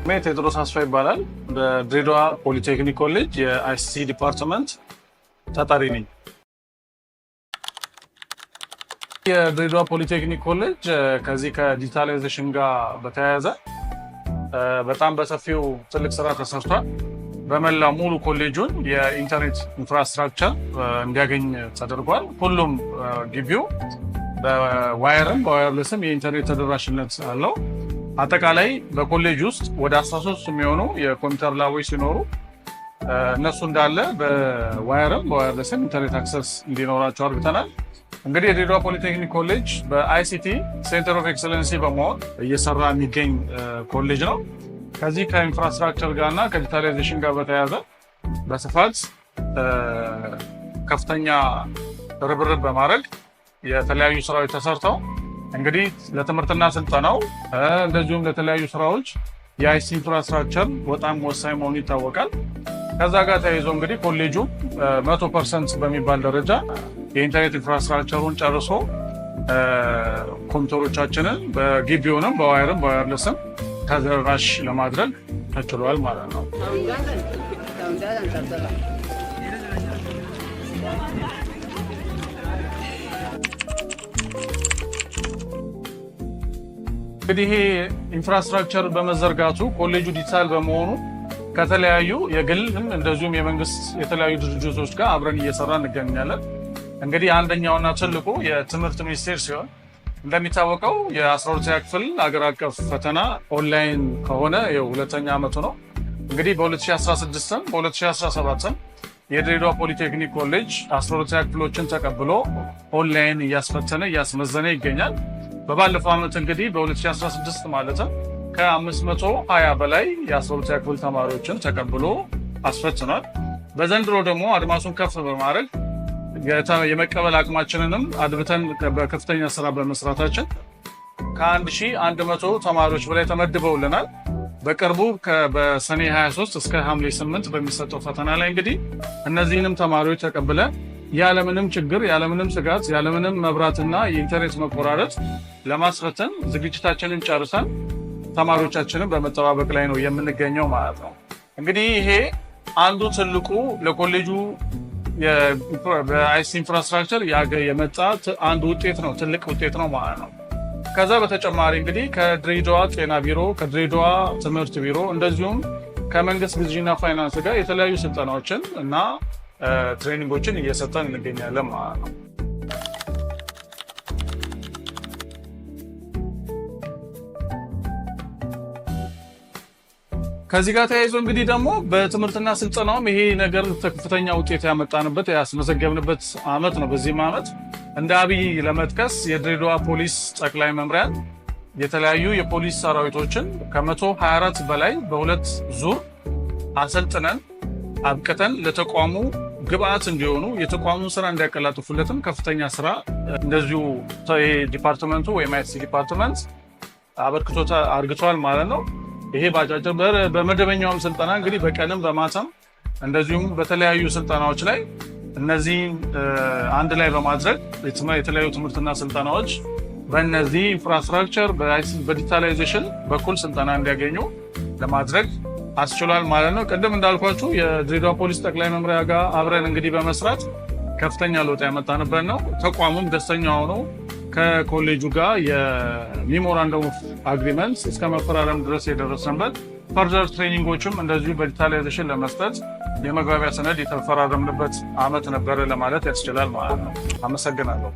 ቴዎድሮስ አስፋ ይባላል። በድሬዳዋ ፖሊቴክኒክ ኮሌጅ የአይሲቲ ዲፓርትመንት ተጠሪ ነኝ። የድሬዳዋ ፖሊቴክኒክ ኮሌጅ ከዚህ ከዲጂታላይዜሽን ጋር በተያያዘ በጣም በሰፊው ትልቅ ስራ ተሰርቷል። በመላ ሙሉ ኮሌጁን የኢንተርኔት ኢንፍራስትራክቸር እንዲያገኝ ተደርጓል። ሁሉም ግቢው በዋየርም በዋየርለስም የኢንተርኔት ተደራሽነት አለው። አጠቃላይ በኮሌጅ ውስጥ ወደ 13 የሚሆኑ የኮምፒውተር ላቦች ሲኖሩ እነሱ እንዳለ በዋየርም በዋየርለስም ኢንተርኔት አክሰስ እንዲኖራቸው አድርገናል። እንግዲህ የድሬዳዋ ፖሊቴክኒክ ኮሌጅ በአይሲቲ ሴንተር ኦፍ ኤክሰለንሲ በመሆን እየሰራ የሚገኝ ኮሌጅ ነው። ከዚህ ከኢንፍራስትራክቸር ጋር እና ከዲጂታላይዜሽን ጋር በተያያዘ በስፋት ከፍተኛ ርብርብ በማድረግ የተለያዩ ስራዎች ተሰርተው እንግዲህ ለትምህርትና ስልጠናው እንደዚሁም ለተለያዩ ስራዎች የአይሲቲ ኢንፍራስትራክቸር በጣም ወሳኝ መሆኑ ይታወቃል። ከዛ ጋር ተያይዞ እንግዲህ ኮሌጁ 100% በሚባል ደረጃ የኢንተርኔት ኢንፍራስትራክቸሩን ጨርሶ ኮምፒውተሮቻችንን በግቢውንም በዋየርም በዋየርለስም ተደራሽ ለማድረግ ተችሏል ማለት ነው። እንግዲህ ይሄ ኢንፍራስትራክቸር በመዘርጋቱ ኮሌጁ ዲጂታል በመሆኑ ከተለያዩ የግልም እንደዚሁም የመንግስት የተለያዩ ድርጅቶች ጋር አብረን እየሰራ እንገኛለን። እንግዲህ አንደኛውና ትልቁ የትምህርት ሚኒስቴር ሲሆን እንደሚታወቀው የ12ኛ ክፍል አገር አቀፍ ፈተና ኦንላይን ከሆነ ሁለተኛ ዓመቱ ነው። እንግዲህ በ2016ም በ2017ም የድሬዳዋ ፖሊቴክኒክ ኮሌጅ 12ኛ ክፍሎችን ተቀብሎ ኦንላይን እያስፈተነ እያስመዘነ ይገኛል። በባለፈው ዓመት እንግዲህ በ2016 ማለትም ከ520 በላይ የ12ኛ ክፍል ተማሪዎችን ተቀብሎ አስፈትኗል። በዘንድሮ ደግሞ አድማሱን ከፍ በማድረግ የመቀበል አቅማችንንም አድብተን በከፍተኛ ስራ በመስራታችን ከ1100 ተማሪዎች በላይ ተመድበውልናል። በቅርቡ በሰኔ 23 እስከ ሐምሌ 8 በሚሰጠው ፈተና ላይ እንግዲህ እነዚህንም ተማሪዎች ተቀብለን ያለምንም ችግር ያለምንም ስጋት ያለምንም መብራትና የኢንተርኔት መቆራረጥ ለማስፈተን ዝግጅታችንን ጨርሰን ተማሪዎቻችንን በመጠባበቅ ላይ ነው የምንገኘው ማለት ነው። እንግዲህ ይሄ አንዱ ትልቁ ለኮሌጁ በአይሲቲ ኢንፍራስትራክቸር የመጣ አንዱ ውጤት ነው፣ ትልቅ ውጤት ነው ማለት ነው። ከዛ በተጨማሪ እንግዲህ ከድሬዳዋ ጤና ቢሮ፣ ከድሬዳዋ ትምህርት ቢሮ እንደዚሁም ከመንግስት ግዢና ፋይናንስ ጋር የተለያዩ ስልጠናዎችን እና ትሬኒንጎችን እየሰጠን እንገኛለን ማለት ነው። ከዚህ ጋር ተያይዞ እንግዲህ ደግሞ በትምህርትና ስልጠናውም ይሄ ነገር ከፍተኛ ውጤት ያመጣንበት ያስመዘገብንበት ዓመት ነው። በዚህም ዓመት እንደ አብይ ለመጥቀስ የድሬዳዋ ፖሊስ ጠቅላይ መምሪያ የተለያዩ የፖሊስ ሰራዊቶችን ከ124 በላይ በሁለት ዙር አሰልጥነን አብቅተን ለተቋሙ ግብአት እንዲሆኑ የተቋሙን ስራ እንዲያቀላጥፉለትም ከፍተኛ ስራ እንደዚሁ ዲፓርትመንቱ ወይም አይሲቲ ዲፓርትመንት አበርክቶ አርግቷል ማለት ነው። ይሄ ባጫጭር በመደበኛውም ስልጠና እንግዲህ በቀንም በማታም እንደዚሁም በተለያዩ ስልጠናዎች ላይ እነዚህ አንድ ላይ በማድረግ የተለያዩ ትምህርትና ስልጠናዎች በእነዚህ ኢንፍራስትራክቸር በዲጂታላይዜሽን በኩል ስልጠና እንዲያገኙ ለማድረግ አስችሏል ማለት ነው። ቅድም እንዳልኳችሁ የድሬዳዋ ፖሊስ ጠቅላይ መምሪያ ጋር አብረን እንግዲህ በመስራት ከፍተኛ ለውጥ ያመጣንበት ነው። ተቋሙም ደስተኛ ሆኖ ከኮሌጁ ጋር የሜሞራንደም ኦፍ አግሪመንት እስከ መፈራረም ድረስ የደረሰበት ፈርዘር ትሬኒንጎችም እንደዚሁ በዲጂታላይዜሽን ለመስጠት የመግባቢያ ሰነድ የተፈራረምንበት ዓመት ነበረ ለማለት ያስችላል ማለት ነው። አመሰግናለሁ።